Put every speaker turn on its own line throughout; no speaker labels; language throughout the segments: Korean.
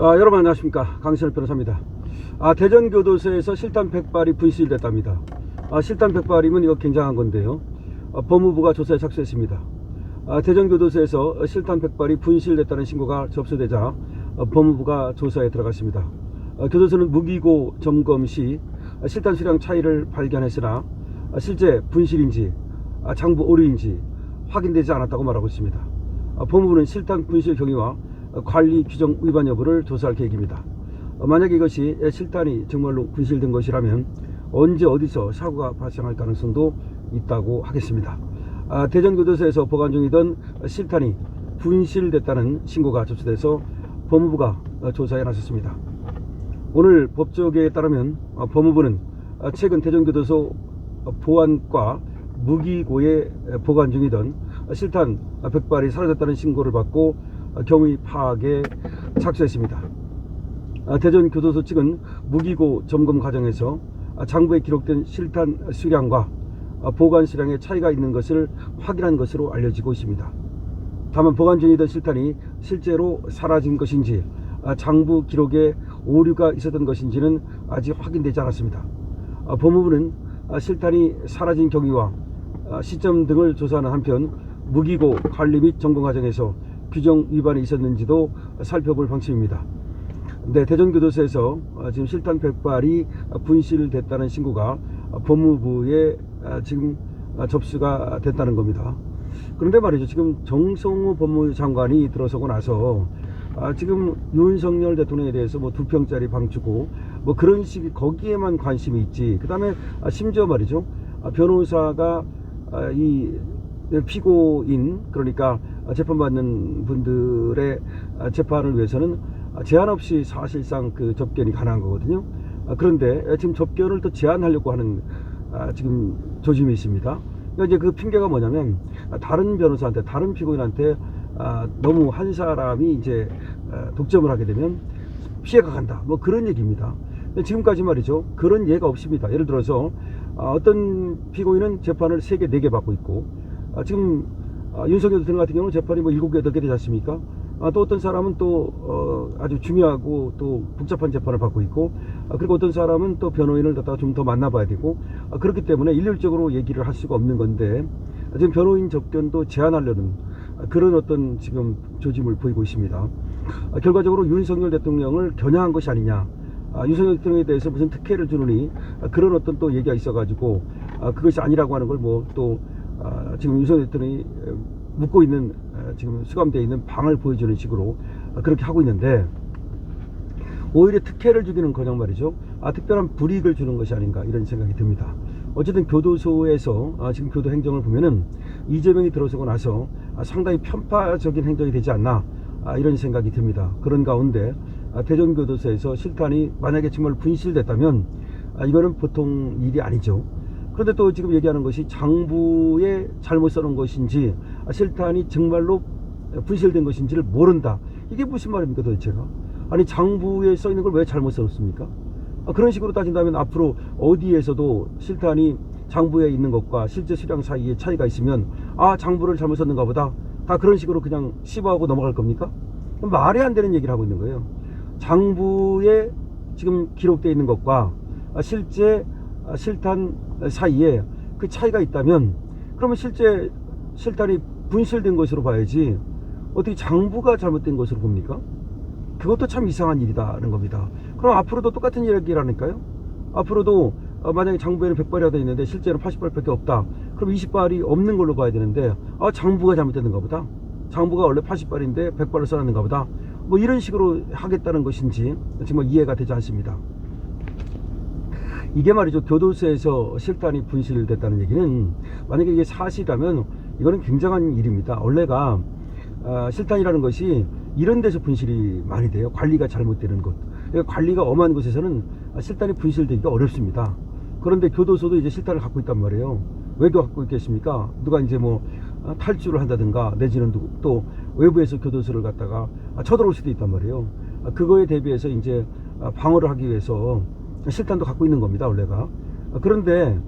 여러분 안녕하십니까, 강신일 변호사입니다. 대전교도소에서 실탄 100발이 분실됐답니다. 실탄 100발이면 이거 굉장한 건데요. 법무부가 조사에 착수했습니다. 대전교도소에서 실탄 100발이 분실됐다는 신고가 접수되자 법무부가 조사에 들어갔습니다. 교도소는 무기고 점검 시 실탄 수량 차이를 발견했으나 실제 분실인지 장부 오류인지 확인되지 않았다고 말하고 있습니다. 법무부는 실탄 분실 경위와 관리 규정 위반 여부를 조사할 계획입니다. 만약에 이것이 실탄이 정말로 분실된 것이라면 언제 어디서 사고가 발생할 가능성도 있다고 하겠습니다. 대전교도소에서 보관 중이던 실탄이 분실됐다는 신고가 접수돼서 법무부가 조사에 나섰습니다. 오늘 법조계에 따르면 법무부는 최근 대전교도소 보안과 무기고에 보관 중이던 실탄 100발이 사라졌다는 신고를 받고 경위 파악에 착수했습니다. 대전교도소 측은 무기고 점검 과정에서 장부에 기록된 실탄 수량과 보관 수량의 차이가 있는 것을 확인한 것으로 알려지고 있습니다. 다만 보관 중이던 실탄이 실제로 사라진 것인지 장부 기록에 오류가 있었던 것인지는 아직 확인되지 않았습니다. 법무부는 실탄이 사라진 경위와 시점 등을 조사하는 한편 무기고 관리 및 점검 과정에서 규정 위반이 있었는지도 살펴볼 방침입니다. 대전교도소에서 지금 실탄 100발이 분실됐다는 신고가 법무부에 지금 접수가 됐다는 겁니다. 그런데 말이죠, 지금 정성호 법무장관이 들어서고 나서 지금 윤석열 대통령에 대해서 뭐 2평짜리 방 주고 뭐 그런 식의 거기에만 관심이 있지, 그 다음에 심지어 말이죠, 변호사가 이 피고인, 그러니까 재판받는 분들의 재판을 위해서는 제한 없이 사실상 그 접견이 가능한 거거든요. 그런데 지금 접견을 또 제한하려고 하는 지금 조짐이 있습니다. 그러니까 이제 그 핑계가 뭐냐면 다른 변호사한테, 다른 피고인한테 너무 한 사람이 이제 독점을 하게 되면 피해가 간다, 뭐 그런 얘기입니다. 지금까지 말이죠, 그런 예가 없습니다. 예를 들어서 어떤 피고인은 재판을 3개, 4개 받고 있고, 지금 윤석열 대통령 같은 경우는 재판이 뭐 7개, 8개 되지 않습니까? 또 어떤 사람은 또 아주 중요하고 또 복잡한 재판을 받고 있고, 그리고 어떤 사람은 또 변호인을 갖다가 좀 더 만나봐야 되고, 그렇기 때문에 일률적으로 얘기를 할 수가 없는 건데, 지금 변호인 접견도 제한하려는 그런 어떤 지금 조짐을 보이고 있습니다. 결과적으로 윤석열 대통령을 겨냥한 것이 아니냐, 윤석열 대통령에 대해서 무슨 특혜를 주느니 그런 어떤 또 얘기가 있어가지고 그것이 아니라고 하는 걸 뭐 또 지금 윤석열 대통령이 묵고 있는, 지금 수감되어 있는 방을 보여주는 식으로 그렇게 하고 있는데, 오히려 특혜를 주기는 커녕 말이죠, 특별한 불이익을 주는 것이 아닌가, 이런 생각이 듭니다. 어쨌든 교도소에서 지금 교도 행정을 보면은 이재명이 들어서고 나서 상당히 편파적인 행정이 되지 않나, 이런 생각이 듭니다. 그런 가운데 대전교도소에서 실탄이 만약에 정말 분실됐다면 이거는 보통 일이 아니죠. 그런데 또 지금 얘기하는 것이 장부에 잘못 써놓은 것인지 실탄이 정말로 분실된 것인지를 모른다. 이게 무슨 말입니까 도대체가? 아니, 장부에 써있는 걸 왜 잘못 써놓습니까? 그런 식으로 따진다면 앞으로 어디에서도 실탄이 장부에 있는 것과 실제 수량 사이에 차이가 있으면 장부를 잘못 썼는가 보다, 다 그런 식으로 그냥 씹어하고 넘어갈 겁니까? 말이 안 되는 얘기를 하고 있는 거예요. 장부에 지금 기록되어 있는 것과 실제 실탄 사이에 그 차이가 있다면, 그러면 실제 실탄이 분실된 것으로 봐야지 어떻게 장부가 잘못된 것으로 봅니까? 그것도 참 이상한 일이다는 겁니다. 그럼 앞으로도 똑같은 이야기라니까요. 앞으로도 만약에 장부에는 100발이 돼 있는데 실제는 80발밖에 없다, 그럼 20발이 없는 걸로 봐야 되는데 장부가 잘못됐는가 보다, 장부가 원래 80발인데 100발을 써놨는가 보다, 뭐 이런 식으로 하겠다는 것인지 정말 이해가 되지 않습니다. 이게 말이죠, 교도소에서 실탄이 분실됐다는 얘기는, 만약에 이게 사실이라면 이거는 굉장한 일입니다. 원래가 실탄이라는 것이 이런 데서 분실이 많이 돼요. 관리가 잘못되는 곳, 그러니까 관리가 엄한 곳에서는 실탄이 분실되기가 어렵습니다. 그런데 교도소도 이제 실탄을 갖고 있단 말이에요. 왜 갖고 있겠습니까? 누가 이제 뭐 탈주를 한다든가, 내지는 또 외부에서 교도소를 갖다가 쳐들어올 수도 있단 말이에요. 그거에 대비해서 이제 방어를 하기 위해서 실탄도 갖고 있는 겁니다, 원래가. 그런데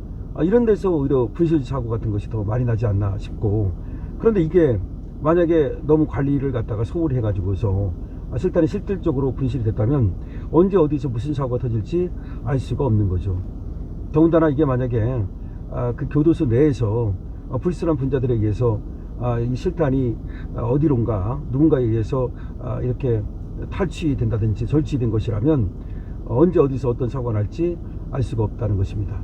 이런 데서 오히려 분실 사고 같은 것이 더 많이 나지 않나 싶고, 그런데 이게 만약에 너무 관리를 갖다가 소홀히 해가지고서 실탄이 실질적으로 분실이 됐다면 언제 어디서 무슨 사고가 터질지 알 수가 없는 거죠. 더군다나 이게 만약에 그 교도소 내에서 불순한 분자들에 의해서 이 실탄이 어디론가 누군가에 의해서 이렇게 탈취된다든지 절취된 것이라면 언제 어디서 어떤 사고가 날지 알 수가 없다는 것입니다.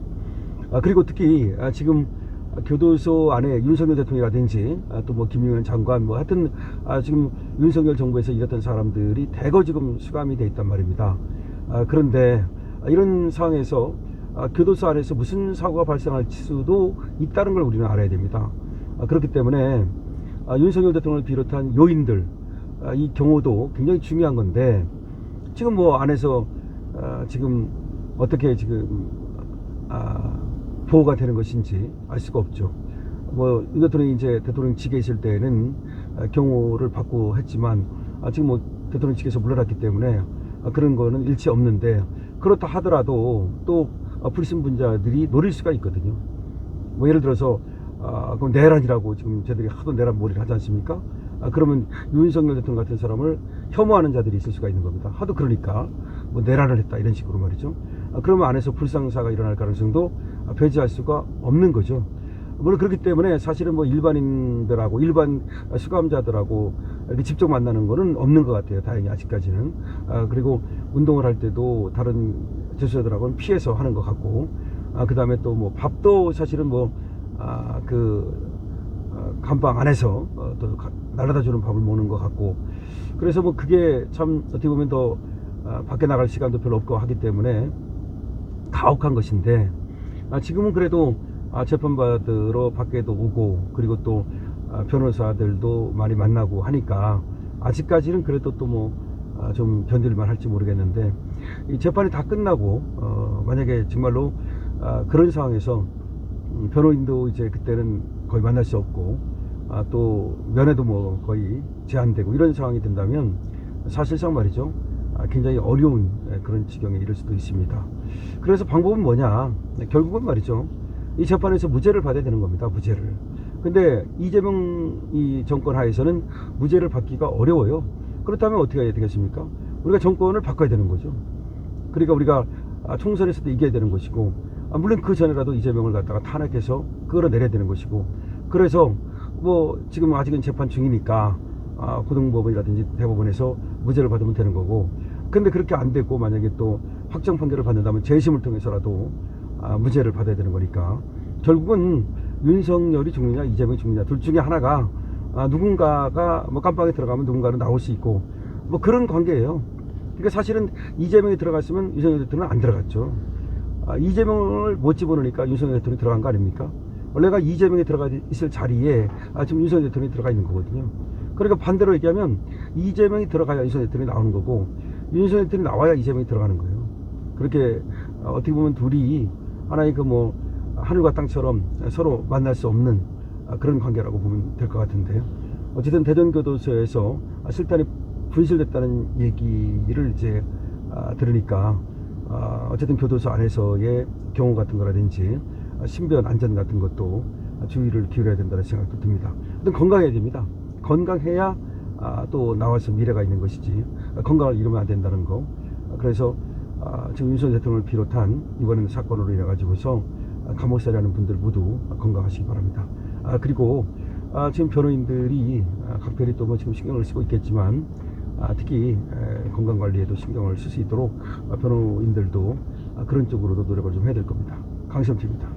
그리고 특히 지금 교도소 안에 윤석열 대통령이라든지 또 뭐 김용현 장관 뭐 하여튼 지금 윤석열 정부에서 일했던 사람들이 대거 지금 수감이 돼 있단 말입니다. 그런데 이런 상황에서 교도소 안에서 무슨 사고가 발생할 수도 있다는 걸 우리는 알아야 됩니다. 그렇기 때문에 윤석열 대통령을 비롯한 요인들 이 경우도 굉장히 중요한 건데 지금 뭐 안에서 지금 어떻게 지금 보호가 되는 것인지 알 수가 없죠. 뭐 윤 대통령이 이제 대통령직에 있을 때에는 경호를 받고 했지만 지금 뭐 대통령직에서 물러났기 때문에 그런 거는 일체 없는데 그렇다 하더라도 또 불신 분자들이 노릴 수가 있거든요. 뭐 예를 들어서 그럼 내란이라고 지금 쟤들이 하도 내란 몰이를 하지 않습니까? 그러면 윤석열 대통령 같은 사람을 혐오하는 자들이 있을 수가 있는 겁니다. 하도 그러니까 뭐 내란을 했다 이런 식으로 말이죠. 그러면 안에서 불상사가 일어날 가능성도 배제할 수가 없는 거죠. 물론 그렇기 때문에 사실은 뭐 일반인들하고 일반 수감자들하고 이렇게 직접 만나는 거는 없는 것 같아요. 다행히 아직까지는. 그리고 운동을 할 때도 다른 재수자들하고는 피해서 하는 것 같고, 그 다음에 또 뭐 밥도 사실은 뭐 감방 안에서 또 날라다 주는 밥을 먹는 것 같고, 그래서 뭐 그게 참 어떻게 보면 더 밖에 나갈 시간도 별로 없고 하기 때문에 가혹한 것인데, 지금은 그래도 재판받으러 밖에도 오고 그리고 또 변호사들도 많이 만나고 하니까 아직까지는 그래도 또 뭐 좀 견딜만 할지 모르겠는데, 이 재판이 다 끝나고 만약에 정말로 그런 상황에서 변호인도 이제 그때는 거의 만날 수 없고 또 면회도 뭐 거의 제한되고 이런 상황이 된다면 사실상 말이죠, 굉장히 어려운 그런 지경에 이를 수도 있습니다. 그래서 방법은 뭐냐, 결국은 말이죠, 이 재판에서 무죄를 받아야 되는 겁니다. 무죄를. 근데 이재명 이 정권 하에서는 무죄를 받기가 어려워요. 그렇다면 어떻게 해야 되겠습니까? 우리가 정권을 바꿔야 되는 거죠. 그러니까 우리가 총선에서도 이겨야 되는 것이고, 물론 그 전에라도 이재명을 갖다가 탄핵해서 끌어내려야 되는 것이고, 그래서 뭐 지금 아직은 재판 중이니까 고등법원이라든지 대법원에서 무죄를 받으면 되는 거고, 근데 그렇게 안 되고 만약에 또 확정 판결을 받는다면 재심을 통해서라도 무죄를 받아야 되는 거니까 결국은 윤석열이 죽느냐 이재명이 죽느냐 둘 중에 하나가 누군가가 뭐 깜빵에 들어가면 누군가는 나올 수 있고 뭐 그런 관계예요. 그러니까 사실은 이재명이 들어갔으면 윤석열 대통령은 안 들어갔죠. 이재명을 못 집어넣으니까 윤석열 대통령이 들어간 거 아닙니까? 원래가 이재명이 들어가 있을 자리에 지금 윤석열 대통령이 들어가 있는 거거든요. 그러니까 반대로 얘기하면 이재명이 들어가야 윤석열 대통령이 나오는 거고, 윤석열 대통령이 나와야 이재명이 들어가는 거예요. 그렇게 어떻게 보면 둘이 하나의 그 뭐 하늘과 땅처럼 서로 만날 수 없는 그런 관계라고 보면 될 것 같은데요. 어쨌든 대전교도소에서 실탄이 분실됐다는 얘기를 이제 들으니까 어쨌든 교도소 안에서의 경호 같은 거라든지 신변 안전 같은 것도 주의를 기울여야 된다는 생각도 듭니다. 건강해야 됩니다. 건강해야 또 나와서 미래가 있는 것이지 건강을 잃으면 안 된다는 거. 그래서 지금 윤석열 대통령을 비롯한 이번 사건으로 인해 가지고서 감옥살이하는 분들 모두 건강하시기 바랍니다. 그리고 지금 변호인들이 각별히 또 뭐 지금 신경을 쓰고 있겠지만 특히 건강관리에도 신경을 쓸 수 있도록 변호인들도 그런 쪽으로도 노력을 좀 해야 될 겁니다. 강시험TV입니다.